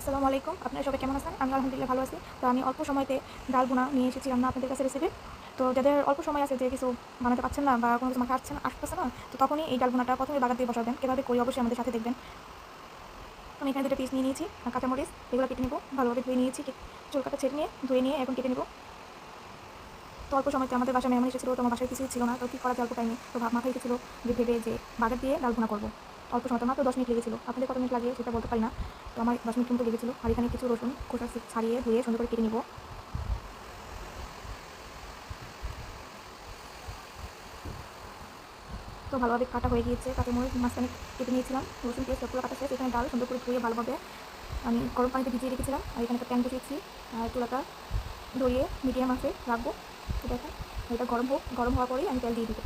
আসসালামু আলাইকুম। আপনারা সবাই কেমন আছেন? আমি আলহামদুলিল্লাহ ভালো আছি। তো আমি অল্প সময়তে ডাল ভুনা নিয়ে এসেছি রান্না আপনাদের কাছে রেসিপি। তো যাদের অল্প সময় আছে যে কিছু বানাতে পারছেন না বা কোনো কিছু মাখা আসতেছে না, তো তখনই এই ডাল ভুনাটা ১ম এ বাগার দিয়ে বসাবেন। এভাবে করে অবশ্যই আমাদের সাথে দেখবেন। তো আমি এখানে ২ টা পিস নিয়ে নিয়েছি। কাঁচামরিচ এগুলো কেটে নিব। ভালোভাবে ধুয়ে নিয়েছি। চুল কাটা ছেড়ে নিয়ে ধুয়ে নিয়ে এখন কেটে নিব। তো অল্প সময়তে আমাদের বাসায় মেহমান এসেছিল। তো আমার বাসায় কিছুই ছিল না। তো কি করা যায় অল্প টাইমে। তো মাথায় এসেছিল যে ভেবে যে বাগার দিয়ে ডাল ভুনা করব। অল্প সময় মাত্র ১০ মিনিট লেগেছিল। আপনাদের কত মিনিট লাগে সেটা বলতে পারি না। তো আমার ১০ মিনিট মতো লেগেছিল। আর এখানে কিছু রসুন খোসা ছাড়িয়ে ধুয়ে সুন্দর করে কেটে নিব। তো ভালোভাবে কাটা হয়ে গিয়েছে। কাঁচামরিচ মাঝখানে কেটে নিয়েছিলাম। রসুন পেঁয়াজ সবগুলো কাটা শেষ। এখানে ডাল সুন্দর করে ধুয়ে ভালোভাবে আমি গরম পানিতে ভিজিয়ে রেখেছিলাম। আর এখানে একটা প্যান বসিয়েছি। আর চুলাটা ধরিয়ে মিডিয়াম আঁচে রাখবো। তো দেখেন এটা গরম হোক। গরম হওয়ার পরেই আমি তেল দিয়ে দিব।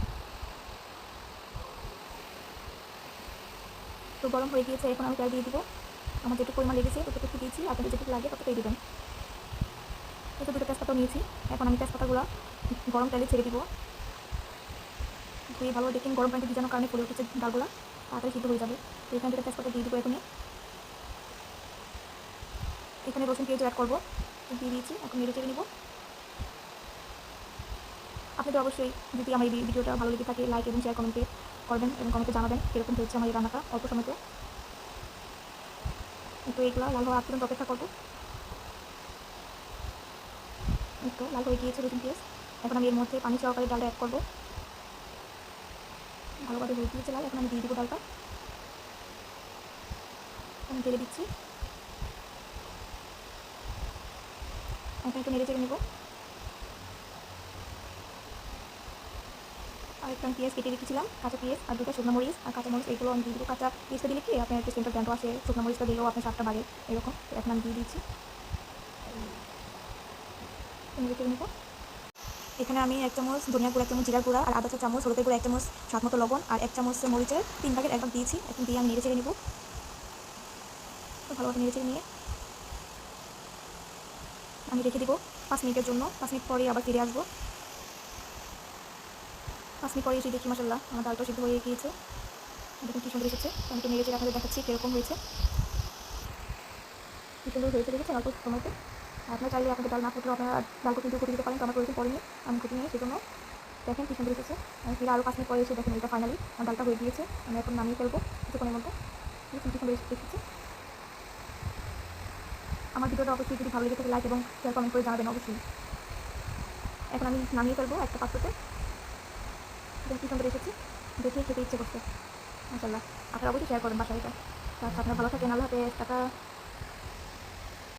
তো গরম হয়ে গিয়েছে। এখন আমি তেল দিয়ে দিব। আমার যেটুকু পরিমাণ লেগেছে ততটুকু দিয়েছি। আপনাদের যেটুকু লাগে ততটুকুই দিবেন। এই তো ২টো তেজপাতাও নিয়েছি। এখন আমি তেজপাতাগুলো গরম তেলে ছেড়ে দিব। ধুয়ে ভালো দেখেন গরম পানিতে ভিজানোর কারণে ফুলে উঠেছে ডালগুলো। তাড়াতাড়ি সিদ্ধ হয়ে যাবে। তো এখানে ২টো তেজপাতা দিয়ে দিব এখনই। এখানে রসুন পেঁয়াজও অ্যাড করবো। দিয়ে দিয়েছি। এখন নেড়ে চেড়ে নিব। আপনাদের অবশ্যই যদি আমার এই ভিডিওটা ভালো লেগে থাকে লাইক এবং শেয়ার কমেন্টে করবেন এবং কমেন্টে জানাবেন কীরকম হয়েছে আমার এই রান্নাটা অল্প সময়তে। তো এগুলো লাল হওয়া আগ পর্যন্ত অপেক্ষা করবো। একটু লাল হয়ে গিয়েছে রসুন পেঁয়াজ। এখন আমি এর মধ্যে পানি সহকারে ডালটা অ্যাড করবো। ভালোভাবে হয়ে গিয়েছে লাল। এখন আমি দিয়ে দিব ডালটা। আমি ঢেলে দিচ্ছি। এখন একটু নেড়ে চেড়ে নেব। আর একটু আমি পেঁয়াজ কেটে রেখেছিলাম কাঁচা পেঁয়াজ আর 2টা শুকনো মরিচ আর কাঁচা মরিচ এগুলো আমি দিয়ে দেবো। কাঁচা পেঁয়াজটা দিলে কি আপনার রেস্টুরেন্টের ব্র্যান্ডও আসে, শুকনো মরিচটা দিলেও আপনার স্বাদটা বাড়ে এরকম। তো এখন আমি দিয়ে দিচ্ছি। নেড়ে চেড়ে নেব। এখানে আমি 1 চামচ ধনিয়া গুঁড়া, 1 চামচ জিরার গুঁড়া আর আদা চা চামচ, হলুদের গুঁড়া 1 চামচ, স্বাদ মতো লবণ আর 1 চামচ মরিচের 3 ভাগের 1 ভাগ দিয়েছি। এখন দিয়ে আমি নেড়ে চেড়ে নেব। তো ভালোভাবে নেড়ে চেড়ে নিয়ে আমি রেখে দেবো 5 মিনিটের জন্য। 5 মিনিট পরে আবার ফিরে আসবো। 5 মিনিট পরে এসে দেখি মাশাআল্লাহ আমার ডালটা সিদ্ধ হয়ে গিয়েছে। দেখুন কি সুন্দর এসেছে। তো আমি একটু নেড়ে চেড়ে আপনাদের দেখাচ্ছি কীরকম হয়েছে। কি সুন্দর হয়েছে দেখেছেন অল্প সময়তে। আপনারা চাইলে আপনাদের ডাল না ফুটলেও আপনারা ডালটা কিন্তু ফুটিয়ে দিতে পারেন। তো আমার প্রয়োজন পড়েনি, আমি ফুটিয়ে নিই সেজন্য। দেখেন কি সুন্দর এসেছে। আমি ফিরে আরও 5 মিনিট পরে এসে দেখেন এটা ফাইনালি আমার ডালটা হয়ে গিয়েছে। আমি এখন নামিয়ে ফেলবো কিছুক্ষণের মধ্যে। দেখুন কি সুন্দর এসেছে। আমার ভিডিওটা অবশ্যই যদি ভালো লেগে থাকে লাইক এবং শেয়ার কমেন্ট করে জানাবেন অবশ্যই। এখন আমি নামিয়ে ফেলবো একটা পাত্রতে। দেখুন কি সুন্দর এসেছে। দেখে খেতে ইচ্ছে করছে মাশাআল্লাহ। আপনারা অবশ্যই শেয়ার করবেন বাসায় এটা। আচ্ছা আপনারা ভালো থাকেন। আল্লাহ হাফেজ। টাটা।